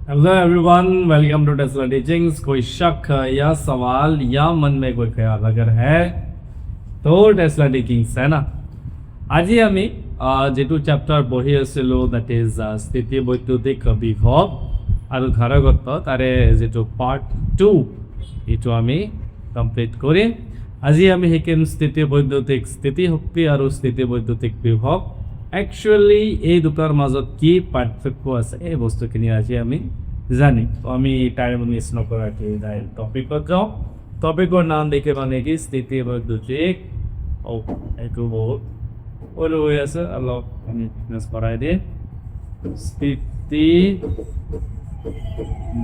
Hello everyone, welcome to Tesla teachings. कोई शक या सवाल या मन में कोई ख्याल अगर है तो टेस्ला टीचिंग्स है ना। আজি আমি যেটো চেপ্টাৰ পঢ়ি আছিলোঁ দ্যাট ইজ স্থিতি বৈদ্যুতিক বিভৱ আৰু ধাৰকত্ব তাৰে যেটো পাৰ্ট 2 এইটো আমি কমপ্লিট কৰিম। আজি আমি শিকিম স্থিতি বৈদ্যুতিক স্থিতি শক্তি আৰু স্থিতি বৈদ্যুতিক বিভৱ। একচুৱেলি এই দুটাৰ মাজত কি পাৰ্থক্য আছে এই বস্তুখিনি আজি আমি জানিম। তো আমি টাইম মিছ নকৰাকৈ ডাইৰেক্ট টপিকত যাওঁ। টপিকৰ নাম দেখে মানে কি স্থিতি বৈদ্যুতিক এইটো বহুত ওলো হৈ আছে, অলপ আমি ফিটনেছ কৰাই দিম। স্থিতি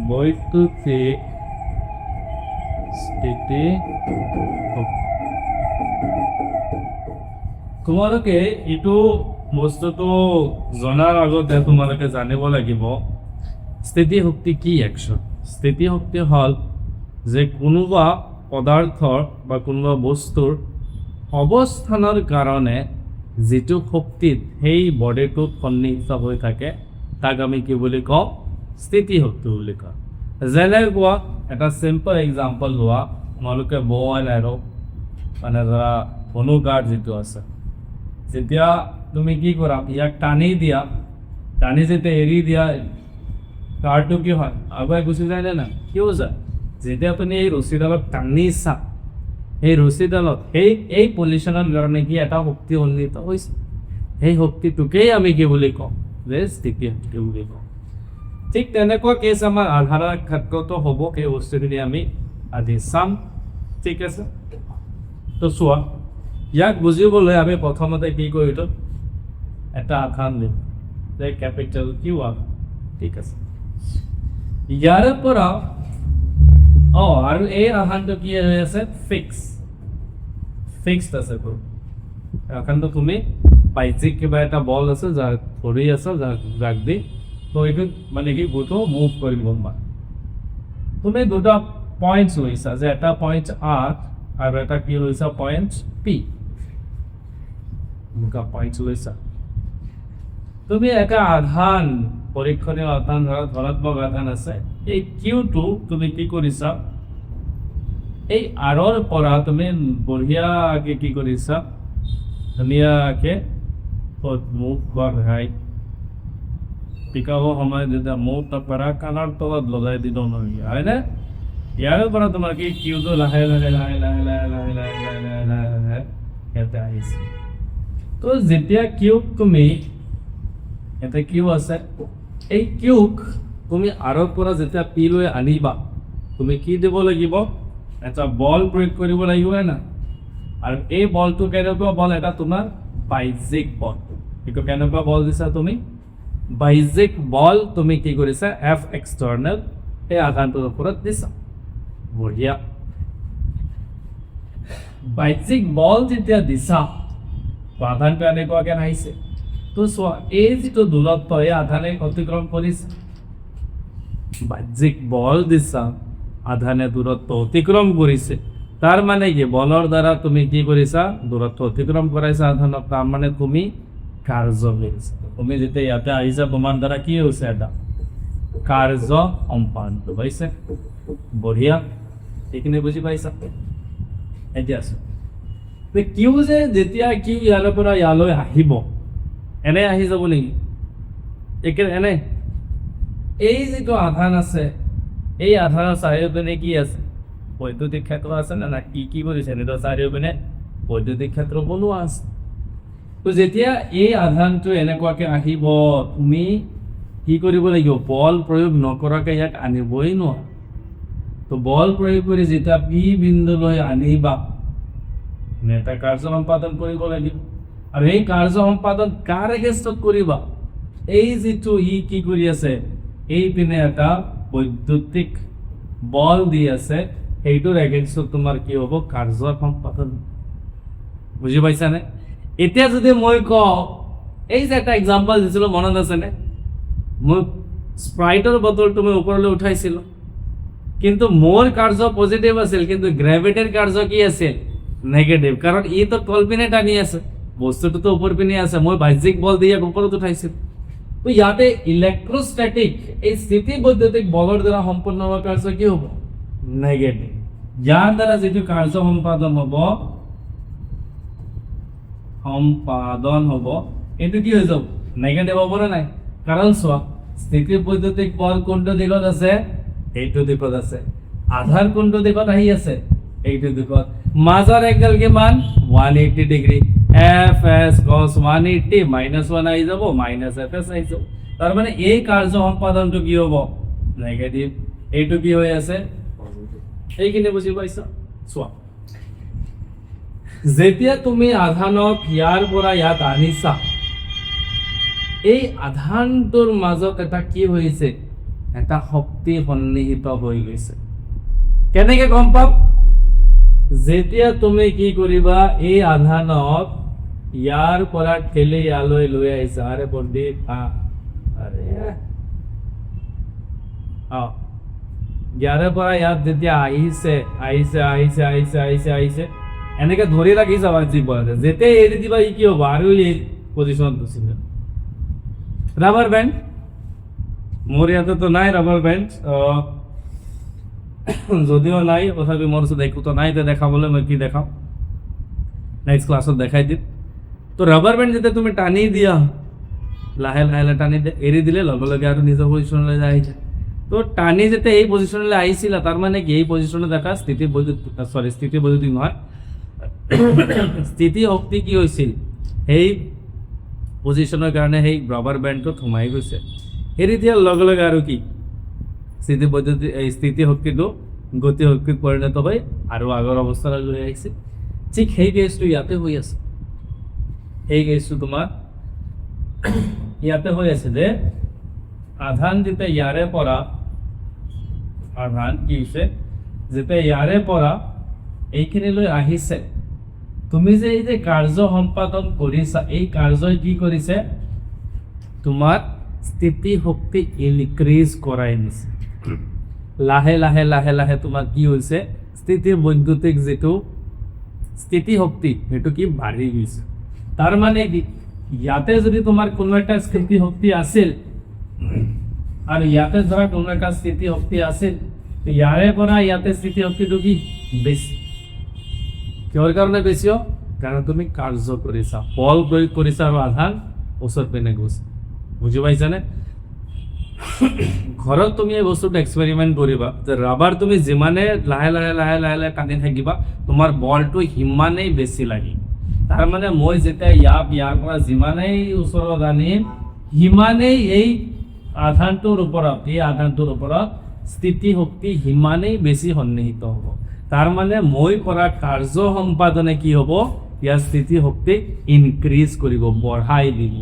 বৈদ্যুতিক স্থিতি তোমালোকে এইটো বস্তুটো জনাৰ আগতে তোমালোকে জানিব লাগিব স্থিতি শক্তি কি। একচুৱেল স্থিতি শক্তি হ'ল যে কোনোবা পদাৰ্থৰ বা কোনোবা বস্তুৰ অৱস্থানৰ কাৰণে যিটো শক্তিত সেই বডিটোত সন্নিহিত হৈ থাকে তাক আমি কি বুলি কওঁ, স্থিতি শক্তি বুলি কওঁ। যেনেকুৱা এটা চিম্পল এক্সাম্পল লোৱা, তোমালোকে বো এণ্ড এৰো মানে ধৰা ধনুকাঁড় যিটো আছে, যেতিয়া তুমি কি কৰা ইয়াক টানি দিয়া, টানি যেতিয়া এৰি দিয়া কাঁড়টো কি হয় আগুৱাই গুচি যায় নে না, কিয় যায়? যেতিয়া তুমি এই ৰছীডালত টানিছা সেই ৰছীডালত এই পজিশ্যনৰ কাৰণে কি এটা শক্তি সন্নিহিত হৈছে, সেই শক্তিটোকেই আমি কি বুলি কওঁ যে স্থিতি শক্তি বুলি কওঁ। ঠিক তেনেকুৱা কেছ আমাৰ আধাৰৰ ক্ষেত্ৰতো হ'ব। সেই বস্তুখিনি আমি আজি চাম, ঠিক আছে। তো চোৱা, ইয়াক বুজিবলৈ আমি প্ৰথমতে কি কৰিলোঁ, এটা আধান দিম যে কেপিটেল কিউ আধান, ঠিক আছে। ইয়াৰে পৰা আৰু এই আধানটো কি হৈ আছে, ফিক্সড আছে। আধানটো তুমি বাহ্যিক কিবা এটা বল আছে যাক ধৰি আছে, যাক দি তো এইটো মানে কি গোটো মুভ কৰিব নোৱাৰা। তুমি দুটা পইণ্টছ লৈছা, যে এটা পইণ্ট আৰ আৰু এটা কি লৈছা পইণ্ট পি, দুটা পইণ্টছ লৈছা। তুমি এটা আধান পৰীক্ষণীয় আধান ধনাত্মক আধান আছে, এই কিউটো তুমি কি কৰিছা, এই আৰৰ পৰা তুমি বঢ়িয়াকৈ কি কৰিছা, ধুনীয়াকৈ মুখ বঢ়াই পিকাব সময়ত যেতিয়া মুখ পৰা কাণৰ তলত লগাই দিব নোৱাৰি, হয়নে? ইয়াৰ পৰা তোমাৰ কি কিউটো লাহে লাহে লাহে লাহে লাহে লাহে লাহে লাহে লাহে লাহে লাহে ইয়াতে আহিছে। তো যেতিয়া কিউক তুমি ইয়াতে কিউ আছে, এই কিউক তুমি আৰৰ পৰা যেতিয়া পি লৈ আনিবা, তুমি কি দিব লাগিব, এটা বল প্ৰয়োগ কৰিব লাগিব না। আৰু এই বলটো কেনেকুৱা বল, এটা তোমাৰ বাহ্যিক বল। এইটো কেনেকুৱা বল দিছা তুমি, বাহ্যিক বল তুমি কি কৰিছা, এফ এক্সটাৰ্নেল এই আধানটোৰ ওপৰত দিছা, বঢ়িয়া। বাহ্যিক বল যেতিয়া দিছা আধানটো এনেকুৱাকৈ আহিছে। তো চোৱা, এই যিটো দূৰত্ব এই আধানে অতিক্ৰম কৰিছে, বাহ্যিক বল দিছা আধানে দূৰত্ব অতিক্ৰম কৰিছে, তাৰ মানে কি বলৰ দ্বাৰা তুমি কি কৰিছা, দূৰত্ব অতিক্ৰম কৰাইছা আধানক, তাৰ মানে তুমি কাৰ্য কৰিছা। তুমি যেতিয়া ইয়াতে আহিছা তোমাৰ দ্বাৰা কি হৈছে, এটা কাৰ্য সম্পাদিত হৈছে, বঢ়িয়া। সেইখিনি বুজি পাইছা? এতিয়া আছো কিউ যে যেতিয়া কিউ ইয়াৰ পৰা ইয়ালৈ আহিব, এনে আহি যাব নেকি, এনে এই যিটো আধান আছে এই আধানৰ চাৰিওপিনে কি আছে, বৈদ্যুতিক ক্ষেত্ৰ আছে নে নাই, কি কৰিছে এনেটো চাৰিওপিনে বৈদ্যুতিক ক্ষেত্ৰ বনোৱা আছে। তো যেতিয়া এই আধানটো এনেকুৱাকৈ আহিব, তুমি কি কৰিব লাগিব, বল প্ৰয়োগ নকৰাকৈ ইয়াক আনিবই নোৱাৰা। তো বল প্ৰয়োগ কৰি যেতিয়া পি বিন্দুলৈ আনিবা, তুমি এটা কাৰ্য সম্পাদন কৰিব লাগিব। আৰু এই কাৰ্য সম্পাদন কাৰ এগেইনষ্টত কৰিবা, এই যিটো ই কি কৰি আছে, এই পিনে এটা বৈদ্যুতিক বল দি আছে, সেইটোৰ এগেইনষ্টত তোমাৰ কি হ'ব, কাৰ্য সম্পাদন। বুজি পাইছানে? এতিয়া যদি মই কওঁ, এই যে এটা এক্সাম্পল দিছিলোঁ মনত আছেনে, মই স্প্ৰাইটৰ বটলটো মই ওপৰলৈ উঠাইছিলোঁ, কিন্তু মোৰ কাৰ্য পজিটিভ আছিল, কিন্তু গ্ৰেভিটিৰ কাৰ্য কি আছিল, নেগেটিভ। কাৰণ ইটো তল পিনে টানি আছে, বস্তুটোতো ওপৰ পিনে আছে, মই বাহ্যিক বল দি ইয়াক ওপৰত উঠাইছিলোঁ। তো ইয়াতে ইলেক্ট্ৰোষ্টেটিক এই স্থিতি বৈদ্যুতিক বলৰ দ্বাৰা সম্পন্ন হোৱা কাৰ্য কি হ'ব নেগেটিভ যাৰ দ্বাৰা যেটো কাৰ্য সম্পাদন হ'ব এটো কি হৈ যাব নেগেটিভ হ'ব না নাই কাৰণ চোৱা স্থিতি বৈদ্যুতিক বল কোনটো দিশত আছে এইটো দিশত আছে আধাৰ কোনটো দিশত আহি আছে এইটো দিশত মাজৰ এংগল কিমান 180 ডিগ্ৰী fs cos 180 -1 আহি যাব -fs আহি যাব তাৰ মানে এই কাৰ্য সম্পাদনটো কি হ'ব নেগেটিভ এইটো কি হৈ আছে এইখিনি বুজি পাইছা চোৱা যেতিয়া তুমি আধানক ইয়াৰ পৰা ইয়াত আনিছা এই আধানটোৰ মাজত এটা কি হৈছে এটা শক্তি সন্নিহিত হৈ গৈছে কেনেকৈ গম পাম যেতিয়া তুমি কি কৰিবা এই আধানক ইয়াৰ পৰা ঠেলি ইয়ালৈ লৈ আহিছা আৰে পণ্ডিত আৰে ইয়াৰে পৰা ইয়াত যেতিয়া আহিছে এনেকে ধৰি ৰাখি যাবা জীৱনতে যেতিয়া এৰি দিবা ই কি হ'ব আৰু এই পজিশ্যনত গুচি যাব ৰাবাৰ বেণ্ড মোৰ ইয়াতে তো নাই ৰাবাৰ বেণ্ড যদিও নাই তথাপি মোৰ ওচৰত একোতো নাই তে দেখাবলৈ মই কি দেখাম নেক্সট ক্লাছত দেখাই দিম তো ৰাবাৰ বেণ্ড যেতিয়া তুমি টানি দিয়া লাহে লাহে টানি এৰি দিলে লগে লগে আৰু নিজৰ পজিশ্যনলৈ যায় তো টানি যেতিয়া এই পজিশ্যনলৈ আহিছিলা তাৰ মানে কি এই পজিশ্যনত দেখা স্থিতি বৈদ্যুতিক নহয় স্থিতি শক্তি কি হৈছিল সেই পজিশ্যনৰ কাৰণে সেই ৰাবাৰ বেণ্ডটোত সোমাই গৈছে এৰি দিয়াৰ লগে লগে আৰু কি স্থিতি বৈদ্যুতিক এই স্থিতি শক্তিটো গতি শক্তিত পৰিণত হৈ আৰু আগৰ অৱস্থালৈ লৈ আহিছে ঠিক সেই কেছটো ইয়াতে হৈ আছে এই কেছটো তোমাৰ ইয়াতে হৈ আছে যে আধান যেতিয়া ইয়াৰে পৰা আধান কি হৈছে যেতিয়া ইয়াৰে পৰা এইখিনিলৈ আহিছে তুমি যে এই যে কাৰ্য সম্পাদন কৰিছা এই কাৰ্যই কি কৰিছে তোমাৰ স্থিতি শক্তি ইনক্ৰিজ কৰাই নিছে লাহে লাহে লাহে লাহে তোমাৰ কি হৈছে স্থিতি বৈদ্যুতিক যেটো স্থিতি শক্তি সেইটো কি বাঢ়ি গৈছে তাৰ মানে কি ইয়াতে যদি তোমাৰ কোনো একটা স্থিতি শক্তি আছিল আৰু ইয়াতে ধৰা কোনো একটা স্থিতি শক্তি আছিল ইয়াৰে পৰা ইয়াতে স্থিতি শক্তিটো কি বেছি কিহৰ কাৰণে বেছি কাৰণ তুমি কাৰ্য কৰিছা বল প্ৰয়োগ কৰিছা আৰু আধান ওচৰত পিনে গৈছে বুজি পাইছানে ঘৰত তুমি এই বস্তুটো এক্সপেৰিমেণ্ট কৰিবা যে ৰাবাৰ তুমি যিমানে লাহে লাহে লাহে লাহে লাহে টানি থাকিবা তোমাৰ বলটো সিমানেই বেছি লাগে তাৰ মানে মই যেতিয়া ইয়াৰ পৰা যিমানেই ওচৰত আনিম সিমানেই এই আধানটোৰ ওপৰত স্থিতি শক্তি সিমানেই বেছি সন্নিহিত হ'ব তাৰ মানে মই কৰা কাৰ্য সম্পাদনে কি হ'ব ইয়াৰ স্থিতি শক্তি ইনক্ৰিজ কৰিব বঢ়াই দিব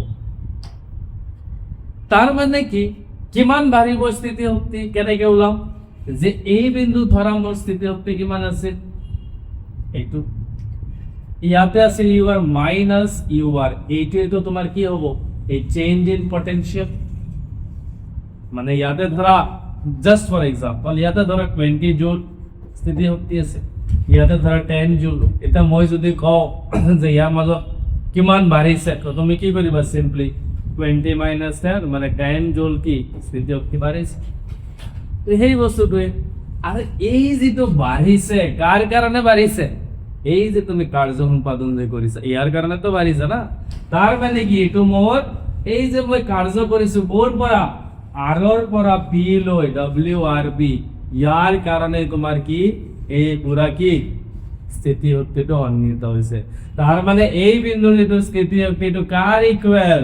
তাৰ মানে কি কিমান বাঢ়িব স্থিতি শক্তি কেনেকৈ ওলাম যে এই বিন্দু ধৰা মোৰ স্থিতি শক্তি কিমান আছে এইটো ইয়াতে আছিল ইউআৰ মাইনাছ ইউআৰ এইটো তোমাৰ কি হ'ব এই চেঞ্জ ইন পটেনশিয়াল মানে ইয়াতে ধৰা জাস্ট ফৰ এক্সাম্পল ইয়াতে ধৰা 20 জুল স্থিতি শক্তি আছে ইয়াতে ধৰা 10 জুল এটা মই যদি কওঁ যে ইয়াৰ মাজত কিমান বাঢ়িছে তো তুমি কি কৰিবা সিম্পলি 20 minus 10 মানে 10 জুল কি স্থিতি শক্তি বাঢ়িছে তো সেই বস্তুটোৱে আৰু এই যেটো বাঢ়িছে কাৰ কাৰণে বাঢ়িছে এই যে তুমি কাৰ্য সম্পাদন যে কৰিছা ইয়াৰ কাৰণে তো বাঢ়িছে না তাৰ মানে কি এইটো মোৰ এই যে মই কাৰ্য কৰিছো বৰ পৰা আৰৰ পৰা পি লৈ ডব্লিউ আৰ বি ইয়াৰ কাৰণে তোমাৰ কি এই পুৰা কি স্থিতি শক্তিটো সন্নিহিত হৈছে তাৰ মানে এই বিন্দুৰ যেটো স্থিতি শক্তিটো কাৰ ইকুৱেল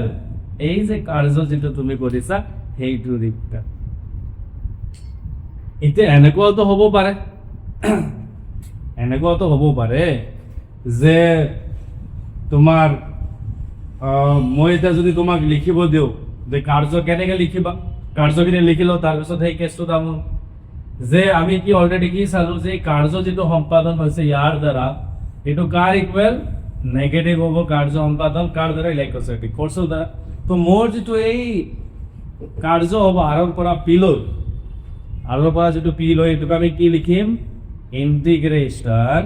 এই যে কাৰ্য যেটো তুমি কৰিছা সেইটো ৰিক্তা এতিয়া এনেকুৱাটো হ'ব পাৰে যে তোমাৰ মই এটা যদি তোমাক লিখিব দিওঁ যে কাৰ্য কেনেকৈ লিখিবা কাৰ্যখিনি লিখিলো তাৰপিছত সেই কেছটো দামো যে আমি কি অলৰেডি কি চালো যে কাৰ্য যেটো সম্পাদন হৈছে ইয়াৰ দ্বাৰা এটো কাৰ ইকুৱেল নেগেটিভ হ'ব কাৰ্য সম্পাদন কাৰ দ্বাৰা ইলেক্ট্ৰোষ্টেটিক ফৰ্চৰ দ্বাৰা তো মোৰ যেটো এই কাৰ্য হ'ব আৰৰ পৰা যেটো পি লৈ এটোক আমি কি লিখিম ইন্টিগ্ৰেশন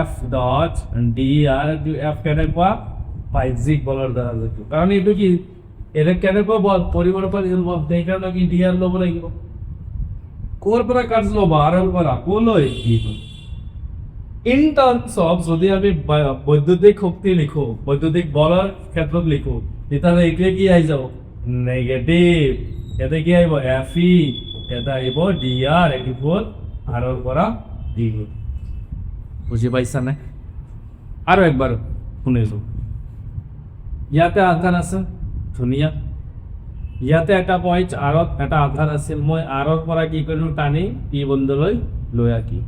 f ডট dr এফ কেনেকুৱা বাহ্যিক বলৰ দ্বাৰা যেটো কাৰণ এইটো কি এনে কেনেকৈ বল পৰিৱৰ্তন হ'ব সেইকাৰণে কি ডিআৰ ল'ব লাগিব ক'ৰ পৰা কাৰ্য ল'ব আৰৰ পৰা ক'লৈ ইন টাৰ্মছ অফ যদি আমি বৈদ্যুতিক শক্তি লিখো বৈদ্যুতিক বলৰ ক্ষেত্ৰত লিখো তেতিয়াহ'লে এইটোৱে কি আহি যাব নেগেটিভ ইয়াতে কি আহিব এফ ই এটা আহিব ডিআৰ এইটো হ'ল আৰৰ পৰা ডি বুজি পাইছানে আৰু একবাৰ শুনিছো ইয়াতে আধান আছে ধুনীয়া ইয়াতে এটা পইণ্ট আৰত এটা আধান আছিল মই আৰৰ পৰা কি কৰিলোঁ টানি পি বিন্দুলৈ লৈ আহি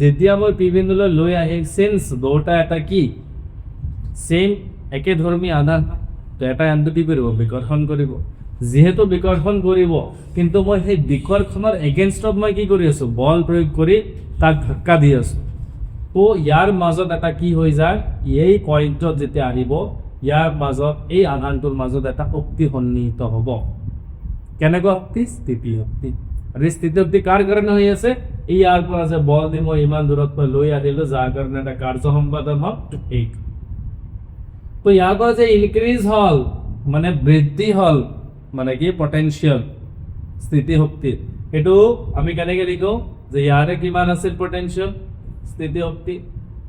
যেতিয়া মই পি বিন্দুলৈ লৈ আহি চেঞ্চ দুটা এটা কি সেম একেধৰ্মী আধান তো এটা আনটো কি কৰিব বিকৰ্ষণ কৰিব যেহেতু বিকৰ্ষণ কৰিব কিন্তু মই সেই বিকৰ্ষণৰ এগেইনষ্টত মই কি কৰি আছোঁ বল প্ৰয়োগ কৰি তাক ধাক্কা দি আছোঁ তো ইয়াৰ মাজত এটা কি হৈ যায় এই পইণ্টত যেতিয়া আহিব ইয়াৰ মাজত এই আধানটোৰ মাজত এটা শক্তি সন্নিহিত হ'ব কেনেকুৱা শক্তি স্থিতি শক্তি আৰু স্থিতি শক্তি কাৰ কাৰণে হৈ আছে ইয়াৰ পৰা যে বল দি মই ইমান দূৰত মই লৈ আহিলোঁ যাৰ কাৰণে এটা কাৰ্য সম্পাদন হ'ল এইটো তো ইয়াৰ পৰা যে ইনক্ৰিজ হ'ল মানে বৃদ্ধি হ'ল মানে কি পটেনচিয়েল স্থিতি শক্তি এইটো আমি কেনেকৈ লিখো যে ইয়াৰে কিমান আছিল পটেনচিয়েল স্থিতি শক্তি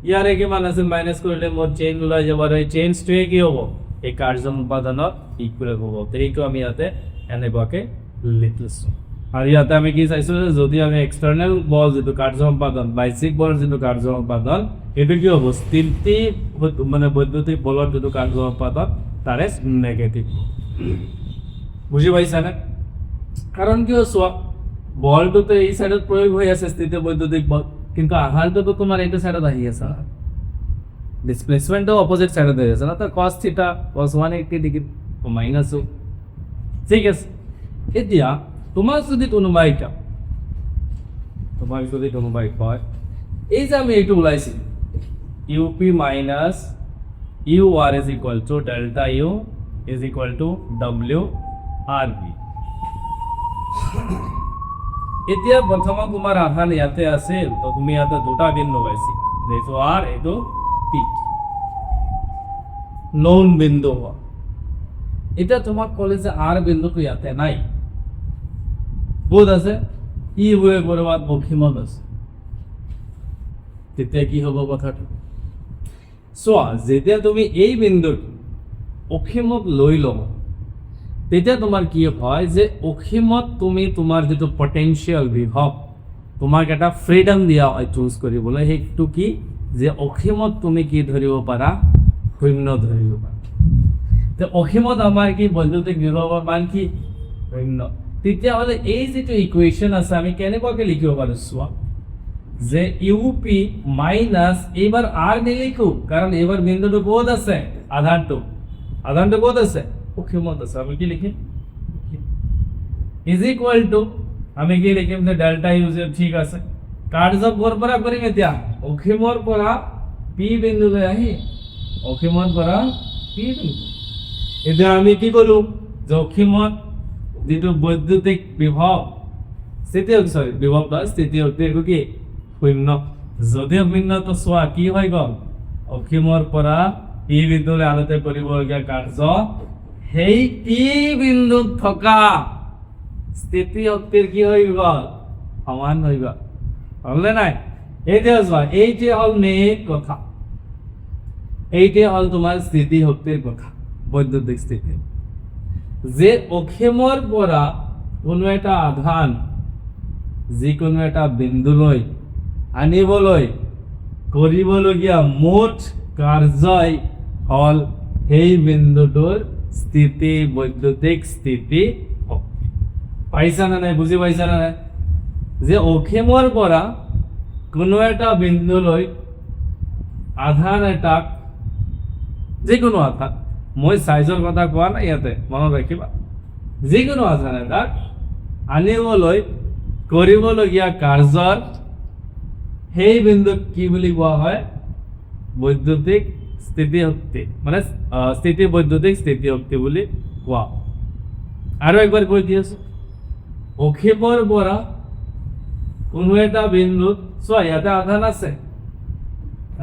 ইয়াৰে কিমান আছিল মাইনাছ কৰিলে মোৰ চেইন ওলাই যাব আৰু এই চেইনটোৱে কি হ'ব এই কাৰ্য সম্পাদনত ইকুৱেল হ'ব সেইটো আমি ইয়াতে এনেকুৱাকৈ লিখিছোঁ আৰু ইয়াতে আমি কি চাইছোঁ যে যদি আমি এক্সটাৰ্নেল বল যিটো কাৰ্য সম্পাদন বাহ্যিক বলৰ যিটো কাৰ্য সম্পাদন এইটো কি হ'ব স্থিতি মানে বৈদ্যুতিক বলৰ যিটো কাৰ্য সম্পাদন তাৰে নেগেটিভ বুজি পাইছানে কাৰণ কিয় চোৱা বলটোতো এই চাইডত প্ৰয়োগ হৈ আছে স্থিতি বৈদ্যুতিক বল কিন্তু আধাৰটোতো তোমাৰ এইটো চাইডত আহি আছে ডিসপ্লেসমেন্টও অপোজিট সাইডে আছে না তো cos থিটা cos 180 ডিগ্রি মাইনাস ঠিক আছে এতিয়া তোমার যদি কোনোবাইটা হয় এই যে আমি এইটো ওলাইছি UP minus UR is equal to delta U is equal to WRB এতিয়া প্ৰথম তোমাৰ আধান ইয়াতে আছিল তো তুমি ইয়াতে দুটা বিন্দু পাইছি যেটো R এটো P নন বিন্দু এটা তোমাক ক'লে যে R বিন্দুটো ইয়াতে নাই বোধ আছে ই হৈ বৰবাদ অক্ষিমত আছে তেতিয়া কি হ'ব কথাটো চোৱা যেতিয়া তুমি এই বিন্দুত অক্ষিমত লৈ লও তেতিয়া তোমাৰ কি হয় যে অক্ষিমত তুমি তোমাৰ যেটো পটেনশিয়াল বিভৱ তোমাক এটা ফ্ৰীডম দিয়া হয় চুজ কৰিবলৈ হেতু কি যে অক্ষিমত তুমি কি ধৰিব পাৰা শূন্য ধৰিব পাৰা তে অক্ষিমত আমাৰ কি বৈদ্যুতিক বিভৱৰ মান কি শূন্য তেতিয়া হলে এই যেটো ইকুৱেচন আছে আমি কেনেকৈ লিখিব পাৰো চোৱা যে UP মাইনাস এবাৰ R নিলিখো কাৰণ এবাৰ বিন্দুটো ক'ত আছে আধানটো ক'ত আছে অক্ষিমত আছে আমি কি লিখিম ইজ ইকুয়াল টু আমি কি লিখিম যে ডেল্টা ইউ যে ঠিক আছে কাৰ্য ক'ৰ পৰা কৰিম এতিয়া অক্ষিমৰ পৰা P বিন্দুলৈ আহি অক্ষিমৰ পৰা P বিন্দু এতিয়া আমি কি কৰো যে অক্ষিমত যেটো বৈদ্যুতিক বিভৱ স্থিতি শক্তি কি শূন্য যদি শূন্য তো চোৱা কি হৈ গ'ল অক্ষিমৰ পৰা P বিন্দুলৈ আনতে কৰিবলগীয়া কাৰ্য সেই P বিন্দুত থকা স্থিতি শক্তিৰ কি হৈ গ'ল সমান হৈ গ'ল হলনে নাই এতিয়া চোৱা এইটো হল মেইন কথা এইটো হল তোমাৰ স্থিতি শক্তিৰ কথা বৈদ্যুতিক স্থিতি যে অক্ষিমৰ পৰা কোনো এটা আধান যিকোনো এটা বিন্দুলৈ আনিবলৈ কৰিবলগীয়া মুঠ কাৰ্যই হল সেই বিন্দুটোৰ স্থিতি বৈদ্যুতিক স্থিতি পাইছা না নাই বুজি পাইছা না নাই যে অক্ষিমৰ পৰা কোনো এটা বিন্দুলৈ আধান এটা যিকোনো আধান মই সাইজৰ কথা কোৱা নাই ইয়াতে মনত ৰাখিবা যিকোনো আধান এটা আনিবলৈ কৰিবলগীয়া কাৰ্যৰ সেই বিন্দুক কি বুলি কোৱা হয় বৈদ্যুতিক স্থিতি শক্তি মানে স্থিতি বৈদ্যুতিক স্থিতি শক্তি বুলি কোৱা আৰু একবাৰ কৈ দি আছো অক্ষিমৰ পৰা কোনো এটা বিন্দুত চোৱা ইয়াতে আধান আছে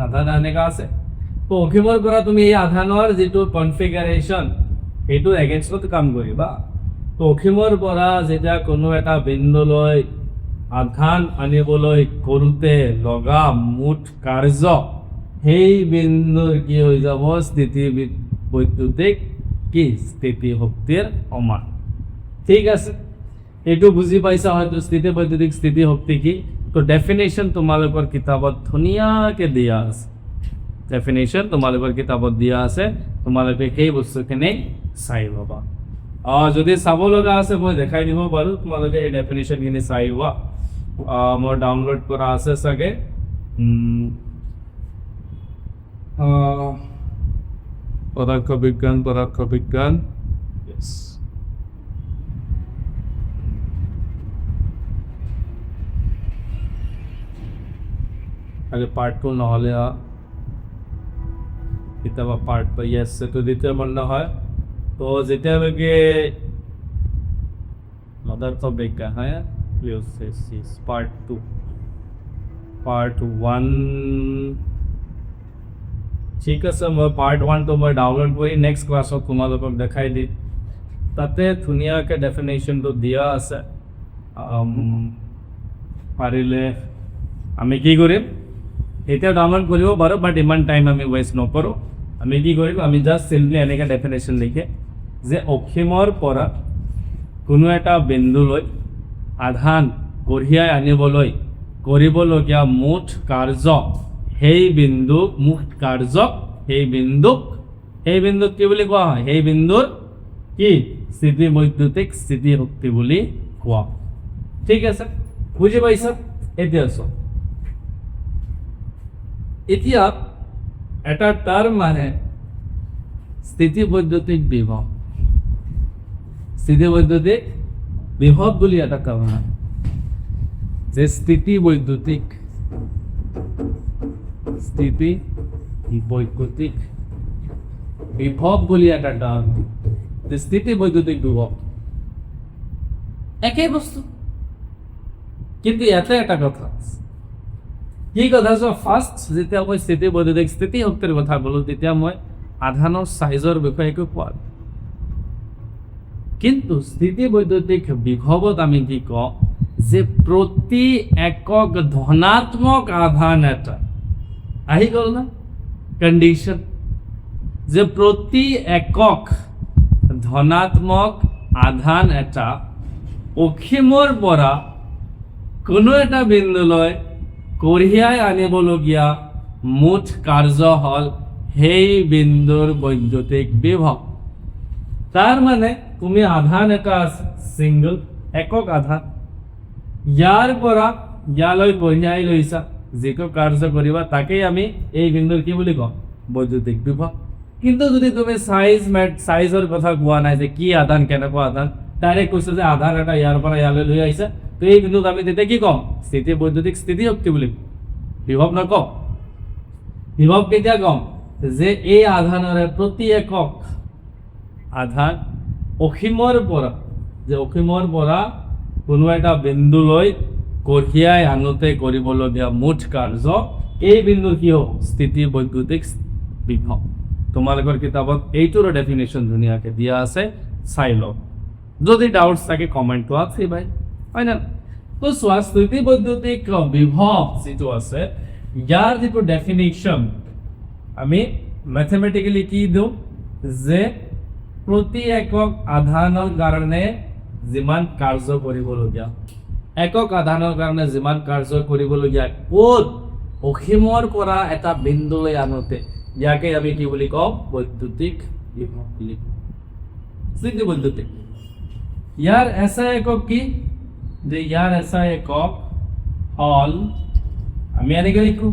আধান এনেকা আছে তো অক্ষিমৰ পৰা তুমি এই আধানৰ যেটো কনফিগাৰেশন সেইটোৰ এগেইনষ্টত কাম কৰিবা। তো অসীমৰ পৰা যেতিয়া কোনো এটা বিন্দুলৈ আধান আনিবলৈ কৰোঁতে লগা মুঠ কাৰ্য সেই বিন্দুৰ কি হৈ যাব স্থিতি বৈদ্যুতিক কি স্থিতি শক্তিৰ সমান। ঠিক আছে, এইটো বুজি পাইছা হয়তো স্থিতি বৈদ্যুতিক স্থিতি শক্তি কি। তো ডেফিনেশ্যন তোমালোকৰ কিতাপত ধুনীয়াকৈ দিয়া আছে, ডেফিনেশ্যন তোমালোকৰ কিতাপত দিয়া আছে, তোমালোকে সেই বস্তুখিনি চাই ল'বা। যদি চাব লগা আছে মই দেখাই দিব পাৰোঁ, তোমালোকে এই ডেফিনেশ্যনখিনি চাই লোৱা। মোৰ ডাউনলোড কৰা আছে চাগে। পদাৰ্থ বিজ্ঞান yes. আগে পাৰ্ট 2 নহ'লে কেতিয়াবা পাৰ্ট বা ইয়েস এইটো দ্বিতীয় বন্ধ হয়। তো যেতিয়ালৈকে পদাৰ্থ বিজ্ঞান হয় পাৰ্ট 2 পাৰ্ট 1 ঠিক আছে, মই পাৰ্ট 1 তো মই ডাউনলোড কৰি নেক্সট ক্লাছত তোমালোকক দেখাই দিম। তাতে ধুনীয়াকৈ ডেফিনেশ্যনটো দিয়া আছে। পাৰিলে আমি কি কৰিম এতিয়া ডাউনলোড কৰিব পাৰোঁ, বাট ইমান টাইম আমি ৱেষ্ট নকৰোঁ। আমি কি কৰিম, আমি জাষ্ট চিম্পলি এনেকৈ ডেফিনেশ্যন লিখে যে অসীমৰ পৰা কোনো এটা বিন্দুলৈ আধান কঢ়িয়াই আনিবলৈ কৰিবলগীয়া মুঠ কাৰ্য সেই বিন্দুক মুঠ কাৰ্যক সেই বিন্দুক কি বুলি কোৱা হয়, সেই বিন্দুৰ কি স্থিতি বৈদ্যুতিক স্থিতি শক্তি বুলি কোৱা। ঠিক আছে, বুজি পাইছা? এতিয়া চোৱা, এতিয়া এটা টার্ম মানে স্থিতি বৈদ্যুতিক বিভব। স্থিতি বৈদ্যুতিক বিভব বুলি এটা টার্ম হয়, যে স্থিতি বৈদ্যুতিক বিভব বুলি এটা টার্ম, যে স্থিতি বৈদ্যুতিক বিভব একেই বস্তু, কিন্তু ইয়াতে এটা কথা আছে। কি কথা আছে? ফাৰ্ষ্ট যেতিয়া মই স্থিতি বৈদ্যুতিক স্থিতি শক্তিৰ কথা ক'লোঁ তেতিয়া মই আধানৰ চাইজৰ বিষয়ে একো কোৱা নাই, কিন্তু স্থিতি বৈদ্যুতিক বিভৱত আমি কি কওঁ যে প্ৰতি একক ধনাত্মক আধান এটা আহি গ'ল না কণ্ডিশ্যন, যে প্ৰতি একক ধনাত্মক আধান এটা অসীমৰ পৰা কোনো এটা বিন্দুলৈ কঢ়িয়াই আনিবলগীয়া মুঠ কাৰ্য হ'ল সেই বিন্দুৰ বৈদ্যুতিক বিভৱ। তাৰ মানে তুমি আধান এটা আছে ছিংগল একক আধান, ইয়াৰ পৰা ইয়ালৈ কঢ়িয়াই লৈছা, যিটো কাৰ্য কৰিবা তাকেই আমি এই বিন্দুৰ কি বুলি কওঁ বৈদ্যুতিক বিভৱ। কিন্তু যদি তুমি চাইজৰ কথা কোৱা নাই যে কি আধান কেনেকুৱা আধান, ডাইৰেক্ট কৈছো যে আধান এটা ইয়াৰ পৰা ইয়ালৈ লৈ আহিছে, তো এই বিন্দুত আমি তেতিয়া কি কম স্থিতি বৈদ্যুতিক স্থিতি শক্তি বুলি বিভৱ নকওঁ। বিভৱ কেতিয়া কম যে এই আধানৰে প্ৰতি একক আধান অসীমৰ পৰা কোনো এটা বিন্দুলৈ কঢ়িয়াই আনোতে কৰিবলগীয়া মুঠ কাৰ্য এই বিন্দুৰ কি হ'ব স্থিতি বৈদ্যুতিক বিভৱ। তোমালোকৰ কিতাপত এইটোৰ ডেফিনেশ্যন ধুনীয়াকৈ দিয়া আছে, চাই লওক। যদি ডাউটছ থাকে কমেণ্টটো আছে ভাই, হয় না? তো চোৱা, স্থিতি বৈদ্যুতিক বিভৱ যিটো আছে ইয়াৰ যিটো ডেফিনেশ্যন আমি মেথমেটিকেলি কি দিওঁ যে প্ৰতি একক আধানৰ কাৰণে যিমান কাৰ্য কৰিবলগীয়া, একক আধানৰ কাৰণে যিমান কাৰ্য কৰিবলগীয়া ক'ত অসীমৰ পৰা এটা বিন্দুলৈ আনোতে, ইয়াকে আমি কি বুলি কওঁ বৈদ্যুতিক বিভৱ বুলি কওঁ, স্থিতি বৈদ্যুতিক। ইয়াৰ এছআই একক কি, যে ইয়াৰ এছআই একক হ'ল আমি এনেকৈ লিখোঁ,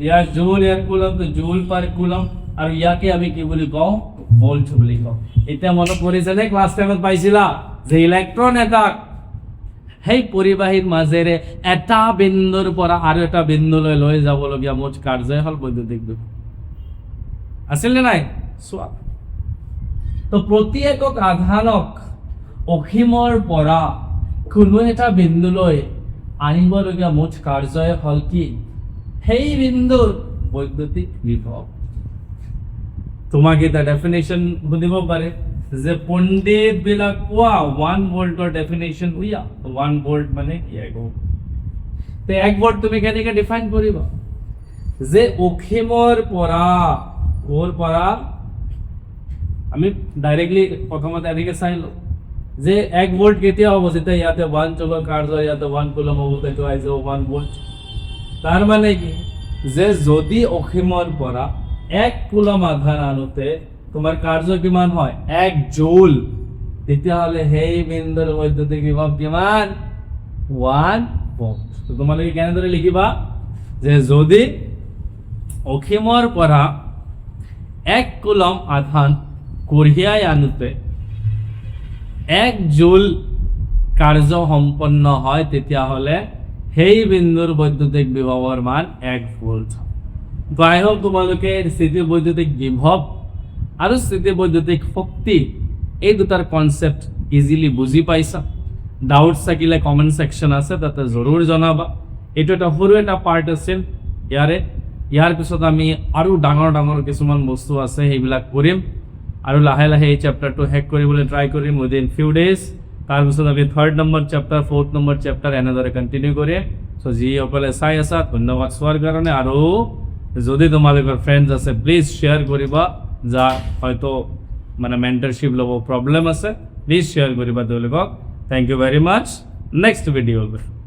ইয়াৰ জুল ইয়াৰ কুলম, তো জুল পাৰ কুলম, আৰু ইয়াকে আমি কি বুলি কওঁ ভোল্ট বুলি কওঁ। এতিয়া মনত পৰিছে নে ক্লাছ 10ত পাইছিলা যে ইলেক্ট্ৰন এটাক সেই পৰিবাহীৰ মাজেৰে এটা বিন্দুৰ পৰা আৰু এটা বিন্দুলৈ লৈ যাবলগীয়া মুঠ কাৰ্যই হ'ল বৈদ্যুতিক বিভৱ, আছিল নে নাই? চোৱা, তো প্ৰতি একক আধানক অসীমৰ পৰা কোনো এটা বিন্দুলৈ আনিবলগীয়া মুঠ কাৰ্যই হ'ল কি সেই বিন্দুৰ বৈদ্যুতিক বিভৱ। তোমাক এটা ডেফিনেশ্যন সুধিব পাৰে যে পণ্ডিত বিলাক কোৱা 1 ভোল্টৰ ডেফিনেশ্যন উইয়া 1 ভোল্ট মানে কি আকৌ তে 1 ভোল্ট তুমি কেনেকৈ ডিফাইন কৰিবা যে অসীমৰ পৰা ওৰ পৰা আমি ডাইৰেক্টলি প্ৰথমতে এনেকৈ চাই লওঁ যে 1 ভোল্ট কেতিয়া হ'ব যেতিয়া ইয়াতে 1 চলৰ কাৰ্য ইয়াতে 1 কুলম হ'ব তেতিয়া আহি যাব 1 ভোল্ট তাৰ মানে কি যে যদি অসীমৰ পৰা 1 কুলম আধান আনোতে তোমাৰ কাৰ্য কিমান হয় 1 জুল তেতিয়াহ'লে সেই বিন্দুৰ বৈদ্যুতিক বিভৱ কিমান 1 ভোল্ট তো তোমালোকে কেনেদৰে লিখিবা যে যদি অসীমৰ পৰা 1 কুলম আধান কঢ়িয়াই আনোতে 1 জুল কাৰ্য সম্পন্ন হয় তেতিয়াহ'লে সেই বিন্দুৰ বৈদ্যুতিক বিভৱৰ মান 1 ভোল্ট তো আই হোপ তোমালোকে স্থিতি বৈদ্যুতিক বিভৱ আৰু স্থিতি বৈদ্যুতিক শক্তি এই দুটাৰ কনসেপ্ট ইজিলি বুজি পাইছা ডাউটছ থাকিলে কমেন্ট সেকশন আছে তাতে জৰুৰ জনাবা এইটো এটা সৰু এটা পাৰ্ট আছিল ইয়াৰ পিছত আমি আৰু ডাঙৰ ডাঙৰ কিছুমান বস্তু আছে সেইবিলাক কৰিম আৰু লাহে লাহে এই চেপ্টাৰটো হেক কৰিবলৈ ট্ৰাই কৰিম উইদিন ফিউ ডেজ তাৰপিছত আমি 3rd number chapter 4th number chapter এনেদৰে কণ্টিনিউ কৰিম সো যিসকলে চাই আছা ধন্যবাদ চোৱাৰ কাৰণে আৰু যদি তোমালোকৰ ফ্ৰেণ্ডছ আছে প্লিজ শ্বেয়াৰ কৰিবা যাৰ হয়তো মানে মেন্টৰশ্বিপ ল'ব প্ৰব্লেম আছে প্লিজ শ্বেয়াৰ কৰিবা তেওঁলোকক thank you very mass next video'